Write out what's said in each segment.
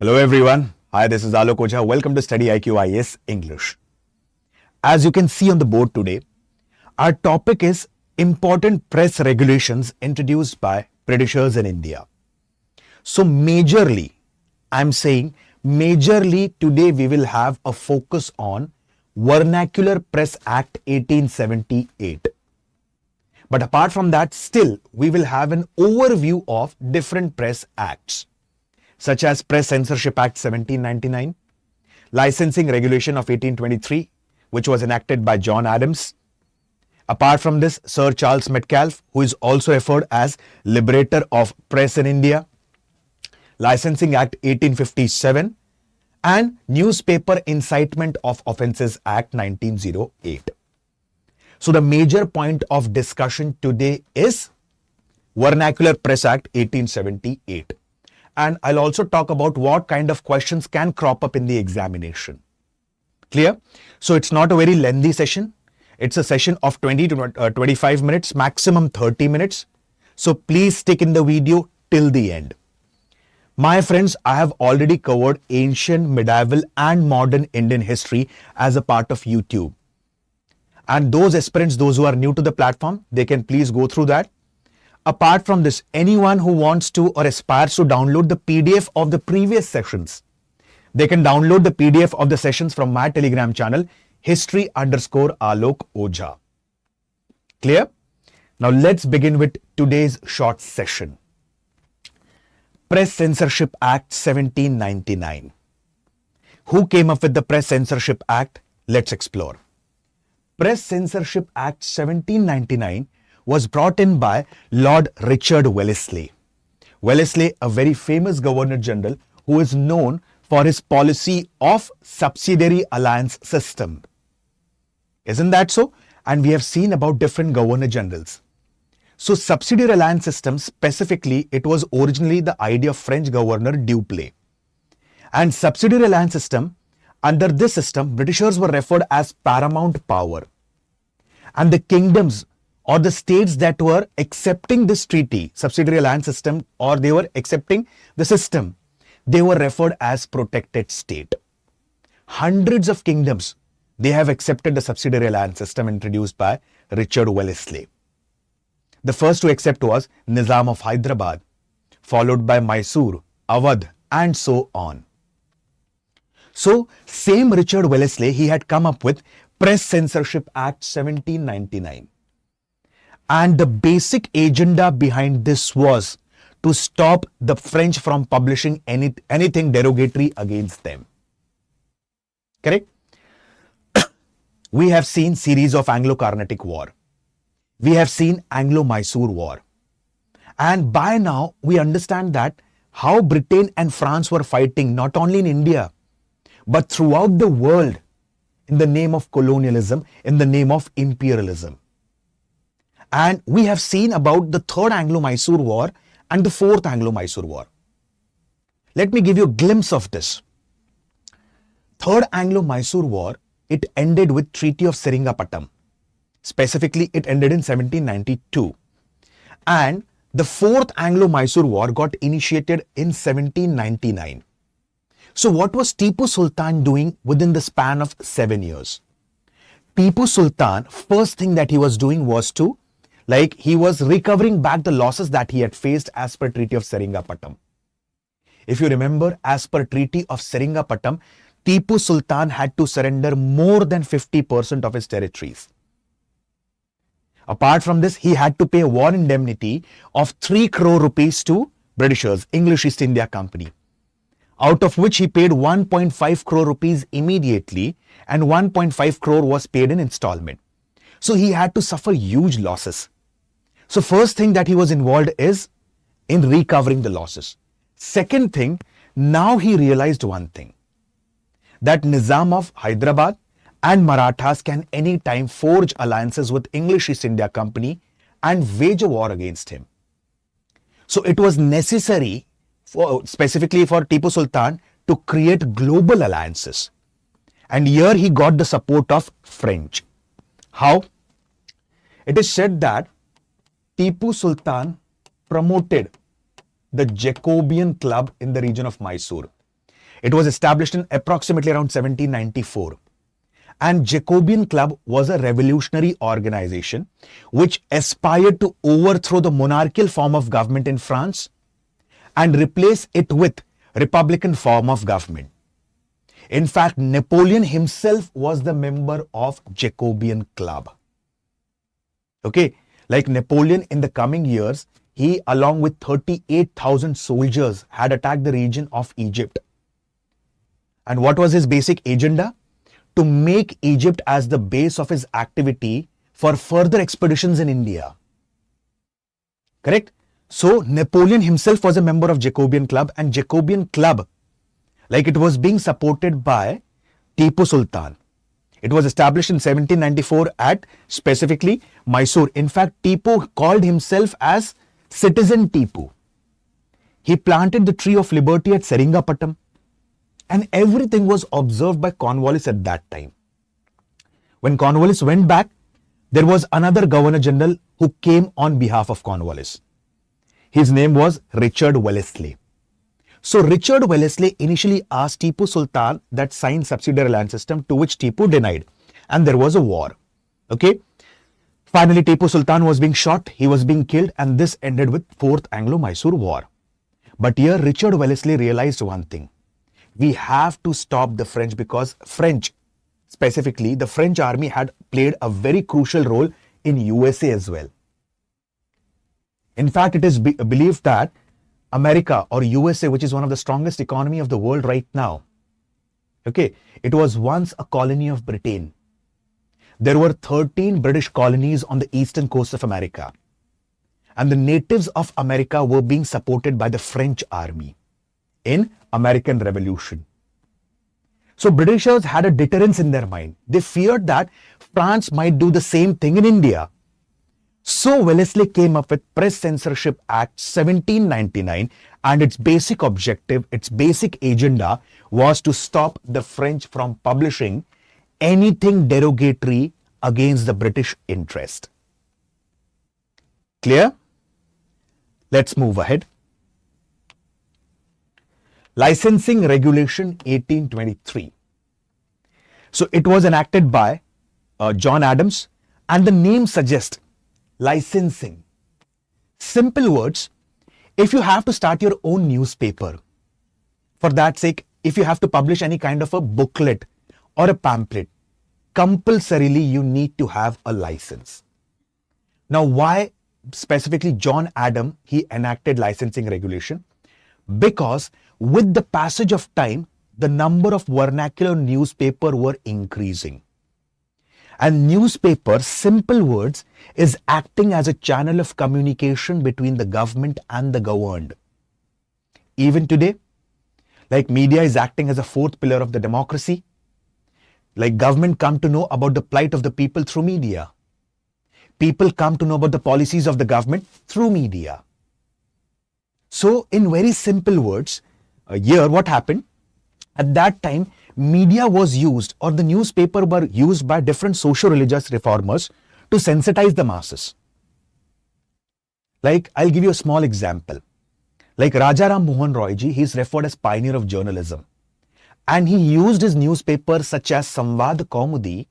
Hello everyone. Hi, this is Alok Ojha. Welcome to StudyIQIAS English. As you can see on the board today, our topic is important press regulations introduced by Britishers in India. So I'm saying majorly today we will have a focus on Vernacular Press Act 1878. But apart from that, still we will have an overview of different press acts, such as Press Censorship Act 1799, Licensing Regulation of 1823, which was enacted by John Adams. Apart from this, Sir Charles Metcalfe, who is also referred as Liberator of Press in India, Licensing Act 1857, and Newspaper Incitement of Offences Act 1908. So the major point of discussion today is Vernacular Press Act 1878. And I'll also talk about what kind of questions can crop up in the examination. Clear? So it's not a very lengthy session. It's a session of 20 to 25 minutes, maximum 30 minutes. So please stick in the video till the end. My friends, I have already covered ancient, medieval and modern Indian history as a part of YouTube. And those aspirants, those who are new to the platform, they can please go through that. Apart from this, anyone who wants to or aspires to download the PDF of the previous sessions, they can download the PDF of the sessions from my Telegram channel, history_Alok Ojha. Clear? Now let's begin with today's short session. Press Censorship Act 1799. Who came up with the Press Censorship Act? Let's explore. Press Censorship Act 1799 was brought in by Lord Richard Wellesley. Wellesley, a very famous Governor General who is known for his policy of subsidiary alliance system. Isn't that so? And we have seen about different Governor Generals. So subsidiary alliance system, specifically, it was originally the idea of French Governor Dupleix. And subsidiary alliance system, under this system, Britishers were referred as paramount power. And the kingdoms or the states that were accepting this treaty, subsidiary alliance system, or they were accepting the system, they were referred as protected state. Hundreds of kingdoms, they have accepted the subsidiary alliance system introduced by Richard Wellesley. The first to accept was Nizam of Hyderabad, followed by Mysore, Awadh, and so on. So, same Richard Wellesley, he had come up with Press Censorship Act 1799. And the basic agenda behind this was to stop the French from publishing anything derogatory against them. Correct? We have seen series of Anglo-Carnatic War. We have seen Anglo-Mysore War. And by now, we understand that how Britain and France were fighting not only in India, but throughout the world in the name of colonialism, in the name of imperialism. And we have seen about the Third Anglo-Mysore War and the Fourth Anglo-Mysore War. Let me give you a glimpse of this. Third Anglo-Mysore War, it ended with Treaty of Seringapatam. Specifically, it ended in 1792. And the Fourth Anglo-Mysore War got initiated in 1799. So what was Tipu Sultan doing within the span of 7 years? Tipu Sultan, first thing that he was doing was he was recovering back the losses that he had faced as per Treaty of Seringapatam. If you remember, as per Treaty of Seringapatam, Tipu Sultan had to surrender more than 50% of his territories. Apart from this, he had to pay a war indemnity of 3 crore rupees to Britishers, English East India Company, out of which he paid 1.5 crore rupees immediately and 1.5 crore was paid in installment. So he had to suffer huge losses. So first thing that he was involved is in recovering the losses. Second thing, now he realized one thing, that Nizam of Hyderabad and Marathas can anytime forge alliances with English East India Company and wage a war against him. So it was necessary, specifically for Tipu Sultan, to create global alliances. And here he got the support of French. How? It is said that Tipu Sultan promoted the Jacobean club in the region of Mysore. It was established in approximately around 1794. And Jacobean Club was a revolutionary organization which aspired to overthrow the monarchical form of government in France and replace it with republican form of government. In fact, Napoleon himself was the member of Jacobean Club. Okay, like Napoleon in the coming years, he along with 38,000 soldiers had attacked the region of Egypt. And what was his basic agenda? To make Egypt as the base of his activity for further expeditions in India. Correct? So Napoleon himself was a member of Jacobean Club, and Jacobean Club, like it was being supported by Tipu Sultan. It was established in 1794 at specifically Mysore. In fact, Tipu called himself as Citizen Tipu. He planted the tree of liberty at Seringapatam, and everything was observed by Cornwallis at that time. When Cornwallis went back, there was another Governor General who came on behalf of Cornwallis. His name was Richard Wellesley. So Richard Wellesley initially asked Tipu Sultan that sign subsidiary land system, to which Tipu denied, and there was a war. Okay. Finally, Tipu Sultan was being shot, he was being killed, and this ended with Fourth Anglo-Mysore War. But here Richard Wellesley realized one thing. We have to stop the French, because French, specifically the French army, had played a very crucial role in USA as well. In fact, it is believed that America or USA, which is one of the strongest economy of the world right now, okay, it was once a colony of Britain. There were 13 British colonies on the eastern coast of America, and the natives of America were being supported by the French army in American Revolution. So Britishers had a deterrence in their mind. They feared that France might do the same thing in India. So Wellesley came up with Press Censorship Act 1799, and its basic objective, its basic agenda was to stop the French from publishing anything derogatory against the British interest. Clear? Let's move ahead. Licensing Regulation 1823. So it was enacted by John Adams, and the name suggests licensing. Simple words, if you have to start your own newspaper, for that sake, if you have to publish any kind of a booklet or a pamphlet, compulsorily you need to have a license. Now, why specifically John Adams, he enacted licensing regulation? Because with the passage of time, the number of vernacular newspaper were increasing. And newspaper, simple words, is acting as a channel of communication between the government and the governed. Even today, like media is acting as a fourth pillar of the democracy. Like government come to know about the plight of the people through media. People come to know about the policies of the government through media. So in very simple words, here what happened? At that time, media was used, or the newspaper were used by different socio-religious reformers to sensitize the masses. Like, I'll give you a small example. Like Rajaram Mohan Roy ji, he is referred as pioneer of journalism. And he used his newspapers such as Samvad Kaumudi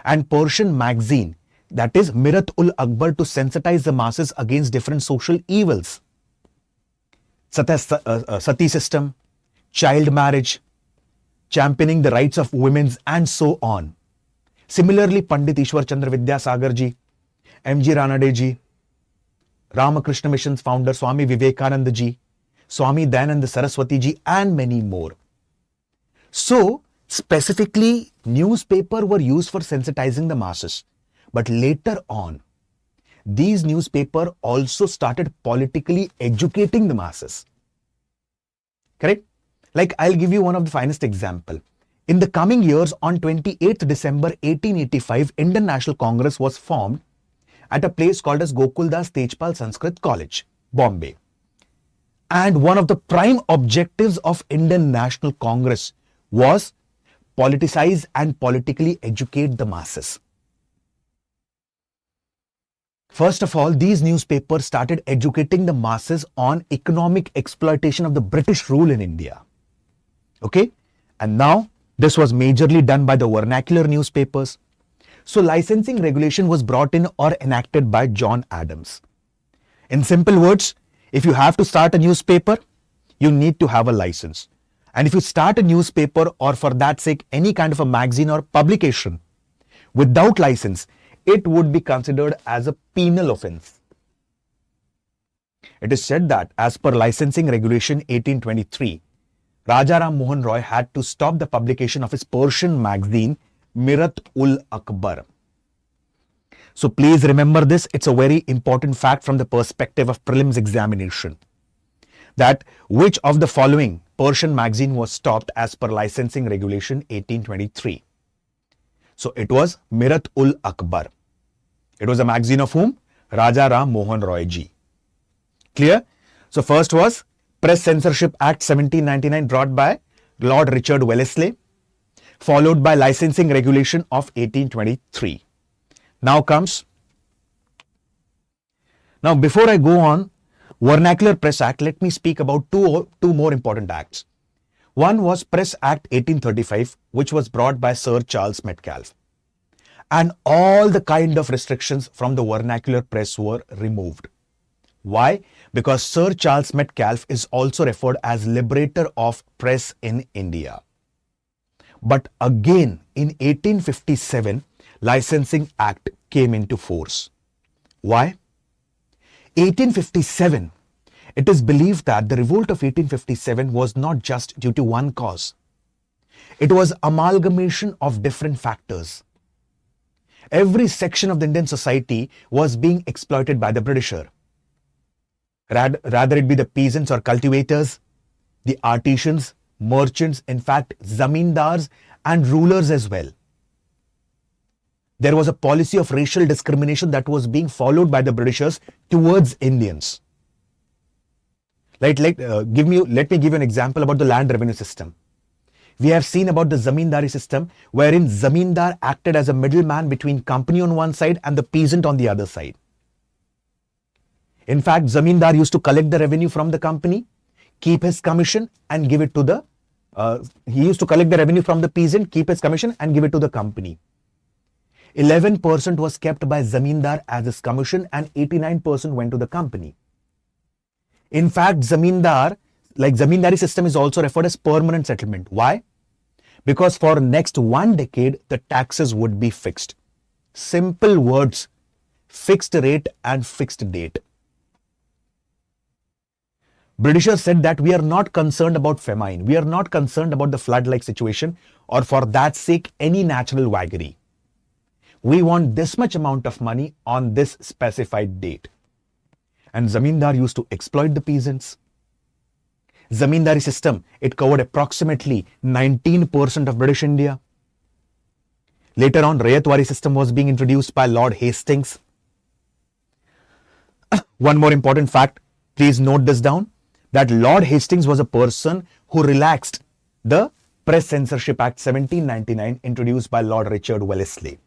and Persian magazine, that is Mirat-ul-Akbar, to sensitize the masses against different social evils, such as sati system, child marriage, championing the rights of women, and so on. Similarly, Pandit Ishwar Chandra Vidyasagar ji, M.G. Ranade ji, Ramakrishna Mission's founder Swami Vivekananda ji, Swami Dayananda Saraswati ji, and many more. So, specifically, newspapers were used for sensitizing the masses. But later on, these newspapers also started politically educating the masses. Correct? Like, I'll give you one of the finest example. In the coming years, on 28th December 1885, Indian National Congress was formed at a place called as Gokuldas Tejpal Sanskrit College, Bombay. And one of the prime objectives of Indian National Congress was politicize and politically educate the masses. First of all, these newspapers started educating the masses on economic exploitation of the British rule in India. Okay? And now this was majorly done by the vernacular newspapers. So licensing regulation was brought in or enacted by John Adams. In simple words, if you have to start a newspaper, you need to have a license. And if you start a newspaper, or for that sake any kind of a magazine or publication, without license, it would be considered as a penal offense. It is said that as per licensing regulation 1823, Raja Ram Mohan Roy had to stop the publication of his Persian magazine Mirat-ul-Akbar. So please remember this, it's a very important fact from the perspective of prelims examination, that which of the following Persian magazine was stopped as per licensing regulation 1823. So it was Mirat-ul-Akbar. It was a magazine of whom? Raja Ram Mohan Roy ji. Clear? So first was Press Censorship Act 1799 brought by Lord Richard Wellesley, followed by licensing regulation of 1823. Now before I go on, Vernacular Press Act, let me speak about two more important acts. One was Press Act 1835, which was brought by Sir Charles Metcalfe. And all the kind of restrictions from the vernacular press were removed. Why? Because Sir Charles Metcalfe is also referred as liberator of press in India. But again, in 1857, Licensing Act came into force. Why? 1857, it is believed that the revolt of 1857 was not just due to one cause. It was amalgamation of different factors. Every section of the Indian society was being exploited by the Britisher. Rather it be the peasants or cultivators, the artisans, merchants, in fact, zamindars and rulers as well. There was a policy of racial discrimination that was being followed by the Britishers towards Indians. Let me give you an example about the land revenue system. We have seen about the zamindari system, wherein zamindar acted as a middleman between company on one side and the peasant on the other side. In fact, zamindar used to collect the revenue from the company, keep his commission and give it to the he used to collect the revenue from the peasant, keep his commission and give it to the company. 11% was kept by zamindar as his commission and 89% went to the company. In fact, zamindari system is also referred as permanent settlement. Why? Because for next 1 decade, the taxes would be fixed. Simple words, fixed rate and fixed date. Britishers said that we are not concerned about famine. We are not concerned about the flood-like situation or for that sake any natural vagary. We want this much amount of money on this specified date. And zamindar used to exploit the peasants. Zamindari system, it covered approximately 19% of British India. Later on, Rayatwari system was being introduced by Lord Hastings. One more important fact, please note this down, that Lord Hastings was a person who relaxed the Press Censorship Act 1799 introduced by Lord Richard Wellesley.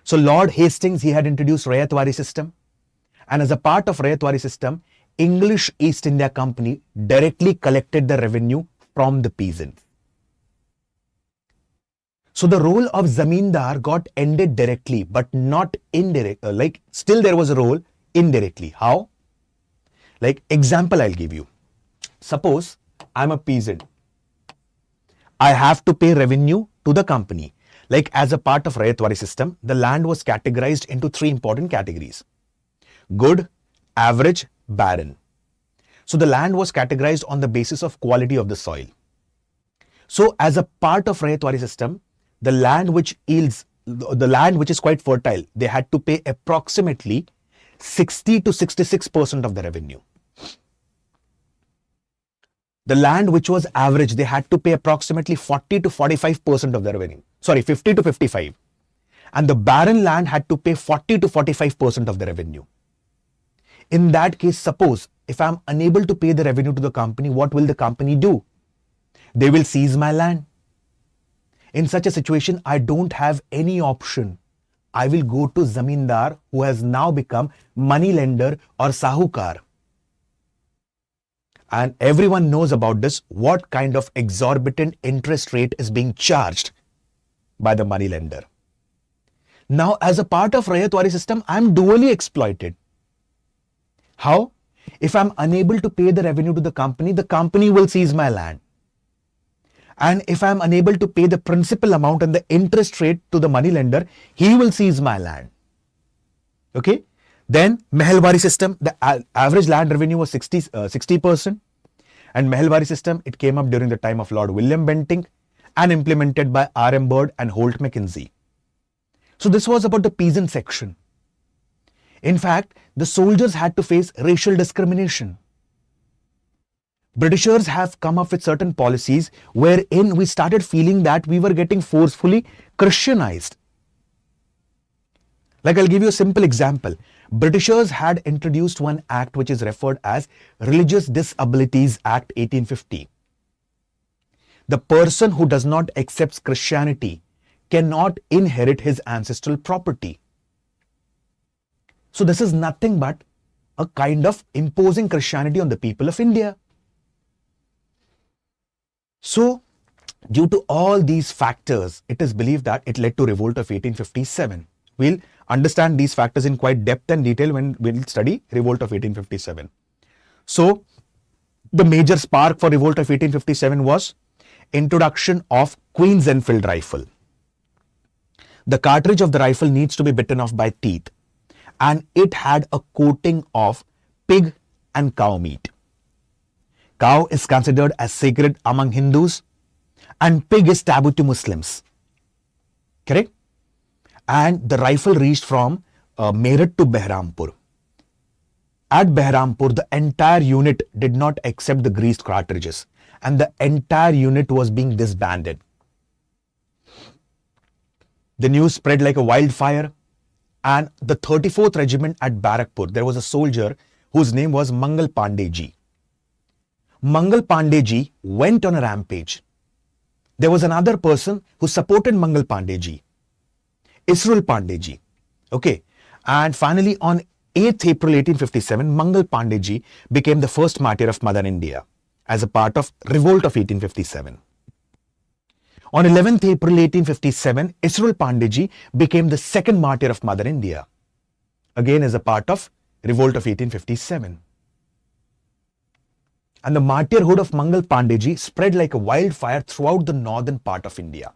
So Lord Hastings, he had introduced Rayatwari system, and as a part of Rayatwari system, English East India Company directly collected the revenue from the peasants. So the role of zamindar got ended directly, but not indirect. Still there was a role indirectly. How? Like example I'll give you. Suppose I'm a peasant. I have to pay revenue to the company. Like as a part of Rayatwari system, the land was categorized into 3 important categories: good, average, barren. So the land was categorized on the basis of quality of the soil. So as a part of Rayatwari system, the land which is quite fertile, they had to pay approximately 60 to 66% of the revenue. The land which was average, they had to pay approximately 40 to 45% of the revenue. 50 to 55. And the barren land had to pay 40 to 45% of the revenue. In that case, suppose if I'm unable to pay the revenue to the company, what will the company do? They will seize my land. In such a situation, I don't have any option. I will go to zamindar, who has now become money lender or sahukar. And everyone knows about this, what kind of exorbitant interest rate is being charged by the moneylender. Now, as a part of Rayatwari system, I'm dually exploited. How? If I'm unable to pay the revenue to the company will seize my land. And if I'm unable to pay the principal amount and the interest rate to the moneylender, he will seize my land. Okay? Then Mehalwari system, the average land revenue was 60%. And Mehalwari system, it came up during the time of Lord William Bentinck and implemented by R.M. Bird and Holt Mackenzie. So this was about the peasant section. In fact, the soldiers had to face racial discrimination. Britishers have come up with certain policies wherein we started feeling that we were getting forcefully Christianized. Like I'll give you a simple example. Britishers had introduced one act which is referred as Religious Disabilities Act 1850. The person who does not accept Christianity cannot inherit his ancestral property. So this is nothing but a kind of imposing Christianity on the people of India. So, due to all these factors, it is believed that it led to revolt of 1857. We'll understand these factors in quite depth and detail when we'll study revolt of 1857. So, the major spark for revolt of 1857 was introduction of Queen's Enfield rifle. The cartridge of the rifle needs to be bitten off by teeth, and it had a coating of pig and cow meat. Cow is considered as sacred among Hindus and pig is taboo to Muslims. Correct? And the rifle reached from Meerut to Behrampur. At Behrampur, the entire unit did not accept the greased cartridges and the entire unit was being disbanded. The news spread like a wildfire, and the 34th Regiment at Barakpur, there was a soldier whose name was Mangal Pandey ji. Mangal Pandey ji went on a rampage. There was another person who supported Mangal Pandey ji, Isrul Pandey ji. Okay. And finally, on 8th April 1857, Mangal Pandey ji became the first martyr of Mother India as a part of revolt of 1857. On 11th April 1857, Isrul Pandey ji became the second martyr of Mother India, again as a part of revolt of 1857. And the martyrhood of Mangal Pandey ji spread like a wildfire throughout the northern part of India.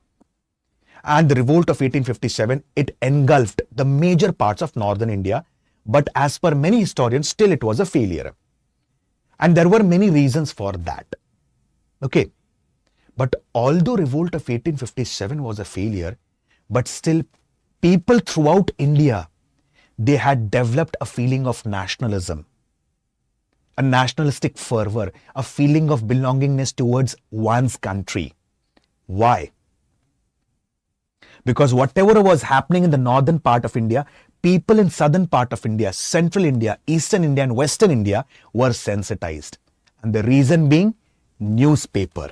And the revolt of 1857, it engulfed the major parts of northern India, but as per many historians, still it was a failure. And there were many reasons for that. Okay. But although revolt of 1857 was a failure, but still people throughout India, they had developed a feeling of nationalism, a nationalistic fervor, a feeling of belongingness towards one's country. Why? Because whatever was happening in the northern part of India, people in southern part of India, central India, eastern India and western India were sensitized. And the reason being newspaper.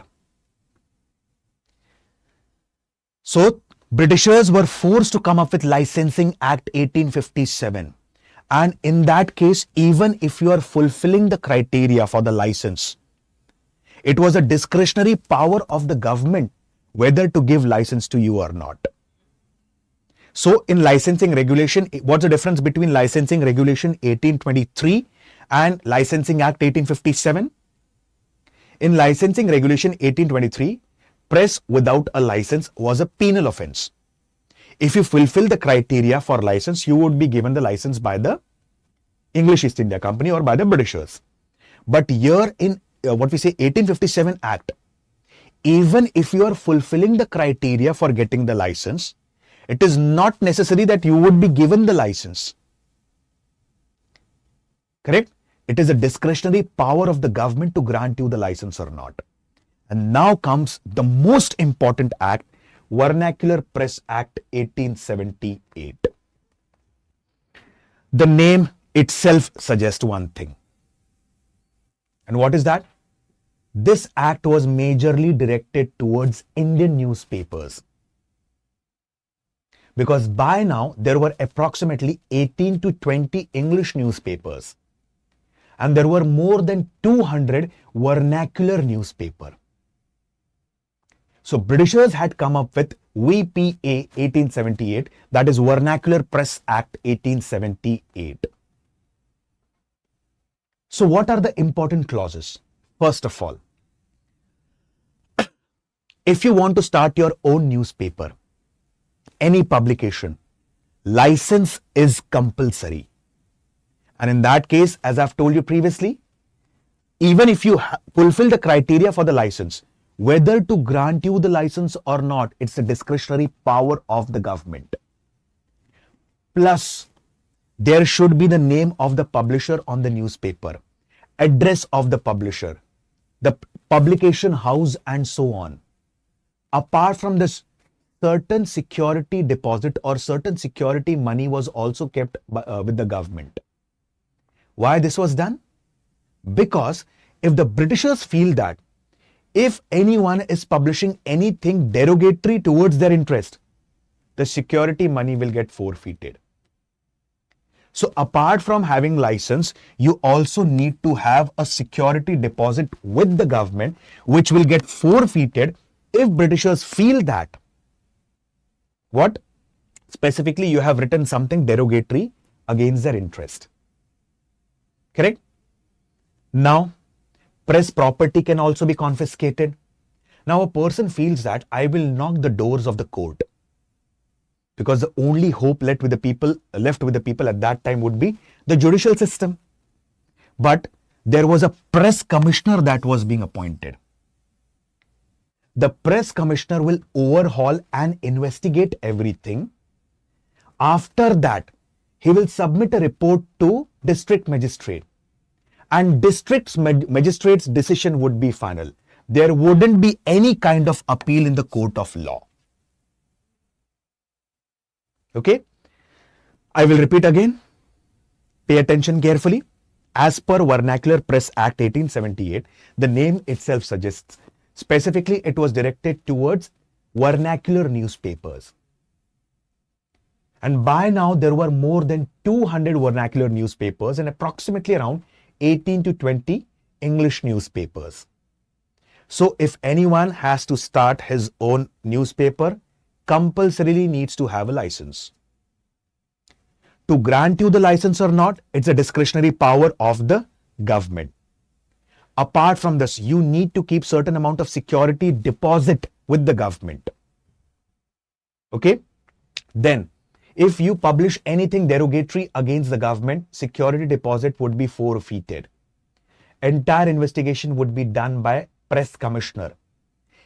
So, Britishers were forced to come up with Licensing Act 1857. And in that case, even if you are fulfilling the criteria for the license, it was a discretionary power of the government whether to give license to you or not. So, in licensing regulation, what's the difference between Licensing Regulation 1823 and Licensing Act 1857? In Licensing Regulation 1823, press without a license was a penal offense. If you fulfill the criteria for license, you would be given the license by the English East India Company or by the Britishers. But here in what we say 1857 Act, even if you are fulfilling the criteria for getting the license, it is not necessary that you would be given the license. Correct? It is a discretionary power of the government to grant you the license or not. And now comes the most important act, Vernacular Press Act 1878. The name itself suggests one thing. And what is that? This act was majorly directed towards Indian newspapers. Because by now there were approximately 18 to 20 English newspapers. and there were more than 200 vernacular newspaper. So Britishers had come up with VPA 1878, that is Vernacular Press Act 1878. So what are the important clauses? First of all, if you want to start your own newspaper, any publication, license is compulsory. And in that case, as I've told you previously, even if you fulfill the criteria for the license, whether to grant you the license or not, it's a discretionary power of the government. Plus, there should be the name of the publisher on the newspaper, address of the publisher, the publication house, and so on. Apart from this, certain security deposit or certain security money was also kept with the government. Why this was done? Because if the Britishers feel that if anyone is publishing anything derogatory towards their interest, the security money will get forfeited. So apart from having license, you also need to have a security deposit with the government, which will get forfeited if Britishers feel that what? Specifically, you have written something derogatory against their interest. Correct? Now, press property can also be confiscated. Now, a person feels that I will knock the doors of the court, because the only hope left with the people at that time would be the judicial system. But there was a press commissioner that was being appointed. The press commissioner will overhaul and investigate everything. After that, he will submit a report to district magistrate, and district magistrate's decision would be final. There wouldn't be any kind of appeal in the court of law. Okay? I will repeat again. Pay attention carefully. As per Vernacular Press Act 1878, the name itself suggests specifically it was directed towards vernacular newspapers. And by now there were more than 200 vernacular newspapers and approximately around 18 to 20 English newspapers. So if anyone has to start his own newspaper, compulsorily needs to have a license. To grant you the license or not, it's a discretionary power of the government. Apart from this, you need to keep certain amount of security deposit with the government. Okay? Then, if you publish anything derogatory against the government, security deposit would be forfeited. Entire investigation would be done by press commissioner.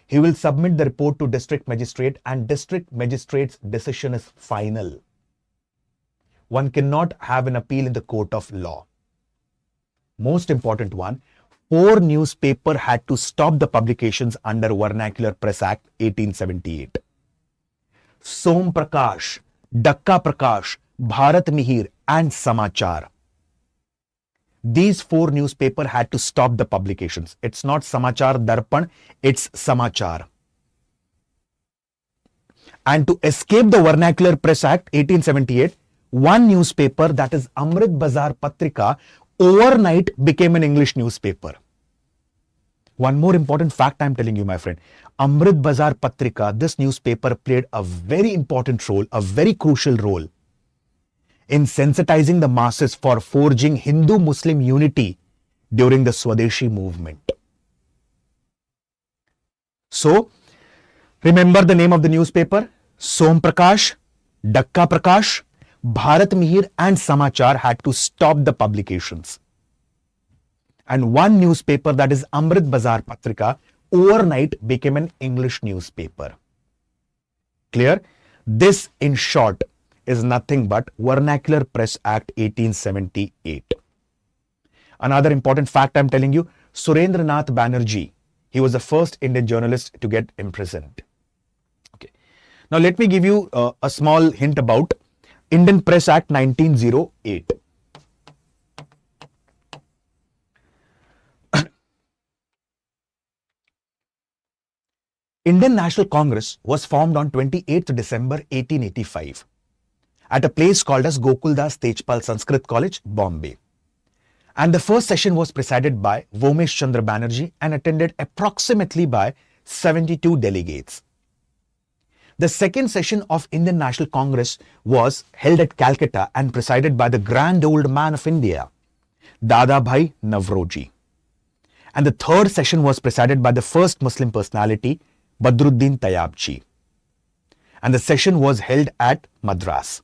He will submit the report to district magistrate, and district magistrate's decision is final. One cannot have an appeal in the court of law. Most important one, 4 newspapers had to stop the publications under Vernacular Press Act 1878. Som Prakash, Dakka Prakash, Bharat Mihir, and Samachar. These 4 newspapers had to stop the publications. It's not Samachar Darpan, it's Samachar. And to escape the Vernacular Press Act 1878, one newspaper, that is Amrit Bazar Patrika, overnight became an English newspaper. One more important fact I'm telling you, my friend. Amrit Bazar Patrika, this newspaper played a very important role, a very crucial role in sensitizing the masses for forging Hindu-Muslim unity during the Swadeshi movement. So, remember the name of the newspaper? Som Prakash, Dakka Prakash, Bharat Mihir, and Samachar had to stop the publications. And one newspaper, that is Amrit Bazar Patrika, overnight became an English newspaper. Clear? This, in short, is nothing but Vernacular Press Act 1878. Another important fact I'm telling you, Surendranath Banerjee, he was the first Indian journalist to get imprisoned. Okay. Now let me give you a small hint about Indian Press Act 1908. Indian National Congress was formed on 28th December 1885 at a place called as Gokuldas Tejpal Sanskrit College, Bombay. And the first session was presided by Vomesh Chandra Banerjee and attended approximately by 72 delegates. The second session of Indian National Congress was held at Calcutta and presided by the grand old man of India, Dadabhai Navroji. And the third session was presided by the first Muslim personality, Badruddin Tayyabji. And the session was held at Madras.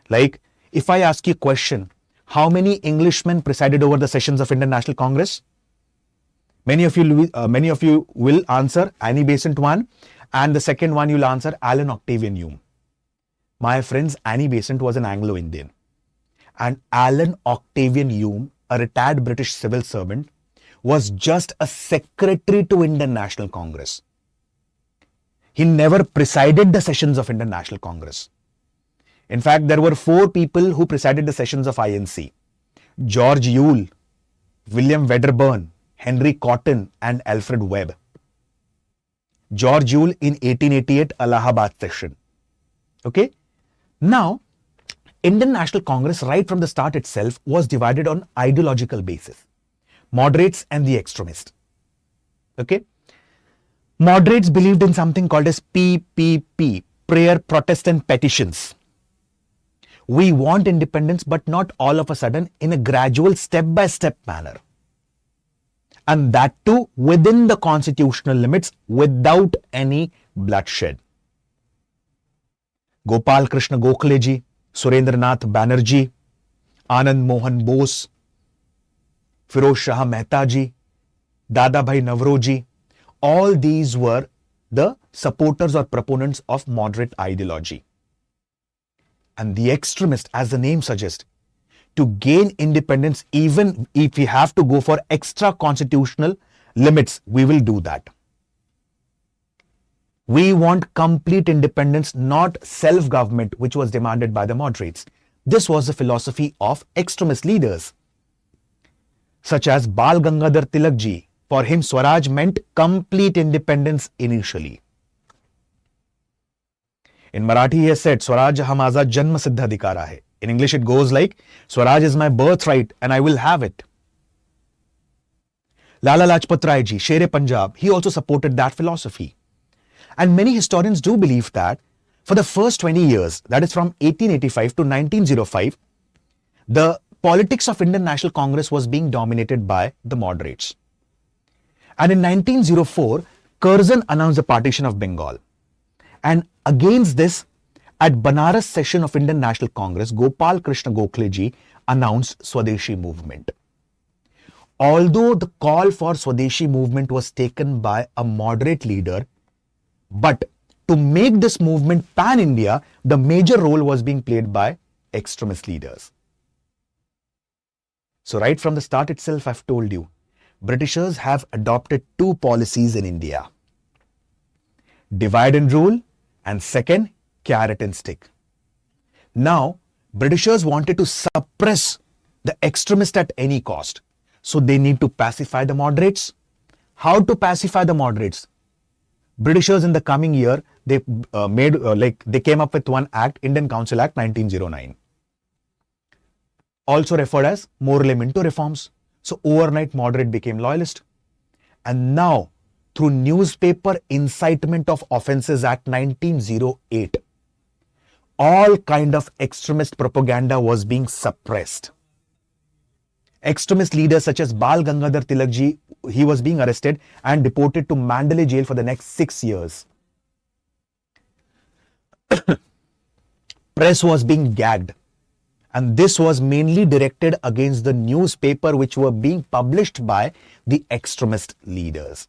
Like, if I ask you a question, how many Englishmen presided over the sessions of Indian National Congress? Many of you will answer Annie Besant one, and the second one you'll answer Alan Octavian Hume. My friends, Annie Besant was an Anglo-Indian, and Alan Octavian Hume, a retired British civil servant, was just a secretary to Indian National Congress. He never presided the sessions of Indian National Congress. In fact, there were 4 people who presided the sessions of INC: George Yule, William Wedderburn, Henry Cotton, and Alfred Webb. George Yule in 1888 Allahabad session. Okay. Now, Indian National Congress right from the start itself was divided on ideological basis: moderates and the extremists. Okay. Moderates believed in something called as PPP, prayer, protest and petitions. We want independence, but not all of a sudden, in a gradual step-by-step manner. And that too within the constitutional limits, without any bloodshed. Gopal Krishna Gokhale ji, Surendranath Banerjee, Anand Mohan Bose, Firoz Shah Mehta ji, Dadabhai Navroji, all these were the supporters or proponents of moderate ideology. And the extremist, as the name suggests, to gain independence, even if we have to go for extra constitutional limits, we will do that. We want complete independence, not self-government, which was demanded by the moderates. This was the philosophy of extremist leaders, such as Bal Gangadhar Tilak ji. For him, Swaraj meant complete independence initially. In Marathi, he has said, Swaraj ha maza janma siddha adhikara hai. In English, it goes like, Swaraj is my birthright and I will have it. Lala Lajpat Rai ji, Sher-e Punjab, he also supported that philosophy. And many historians do believe that for the first 20 years, that is from 1885 to 1905, the politics of Indian National Congress was being dominated by the moderates. And in 1904, Curzon announced the partition of Bengal. And against this, at Banaras session of Indian National Congress, Gopal Krishna Gokhale ji announced Swadeshi movement. Although the call for Swadeshi movement was taken by a moderate leader, but to make this movement pan-India, the major role was being played by extremist leaders. So right from the start itself, I've told you, Britishers have adopted 2 policies in India: divide and rule, and second, carrot and stick. Now, Britishers wanted to suppress the extremist at any cost. So they need to pacify the moderates. How to pacify the moderates? Britishers in the coming year, they came up with one act, Indian Council Act 1909. Also referred as Morley Minto reforms. So overnight moderate became loyalist. And now, through Newspaper Incitement of Offences Act 1908, all kind of extremist propaganda was being suppressed. Extremist leaders such as Bal Gangadhar Tilak ji, he was being arrested and deported to Mandalay jail for the next 6 years. Press was being gagged. And this was mainly directed against the newspaper which were being published by the extremist leaders.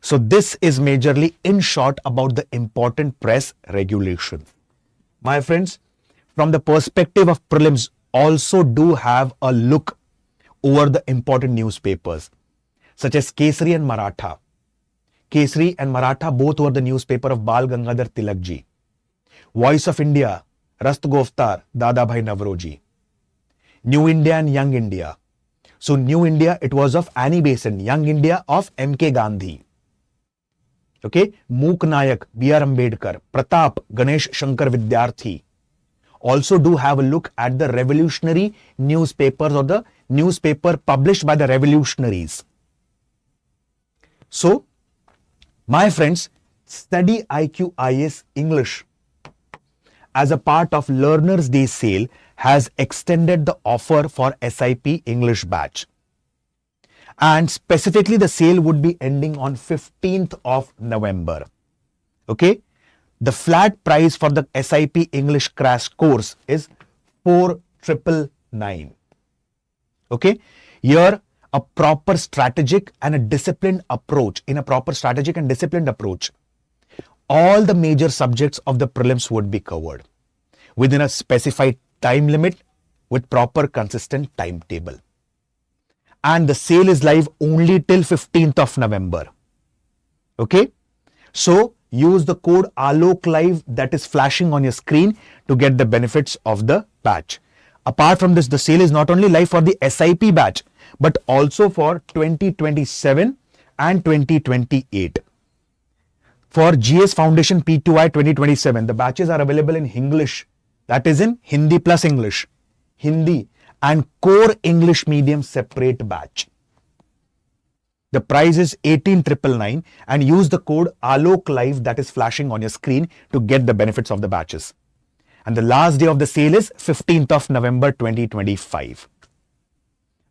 So this is majorly in short about the important press regulations. My friends, from the perspective of prelims, also do have a look over the important newspapers such as Kesari and Maratha. Kesari and Maratha both were the newspaper of Bal Gangadhar Tilak ji. Voice of India, Rastgoftar, Dadabhai Navroji. New India and Young India. So New India, it was of Annie Besant. Young India of M.K. Gandhi. Okay, Mook Nayak, B.R. Ambedkar, Pratap, Ganesh Shankar Vidyarthi. also do have a look at the revolutionary newspapers or the newspaper published by the revolutionaries. So, my friends, StudyIQIAS English as a part of Learners' Day sale has extended the offer for SIP English batch. And specifically the sale would be ending on 15th of November. Okay? The flat price for the SIP English crash course is 4,999. Okay? Here, a proper strategic and a disciplined approach, all the major subjects of the prelims would be covered within a specified time limit with proper consistent timetable. And the sale is live only till 15th of November. Okay? So, use the code Alok Live that is flashing on your screen to get the benefits of the batch. Apart from this, the sale is not only live for the SIP batch, but also for 2027 and 2028. For GS Foundation P2I 2027, the batches are available in English, that is in Hindi plus English, Hindi and core English medium separate batch. The price is 18,999 and use the code Alok Live that is flashing on your screen to get the benefits of the batches. And the last day of the sale is 15th of November 2025.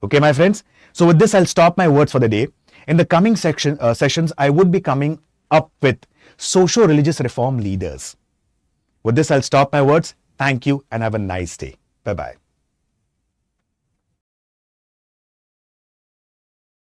Okay, my friends. So with this, I'll stop my words for the day. In the coming sessions, I would be coming up with socio-religious reform leaders. With this, I'll stop my words. Thank you and have a nice day. Bye-bye.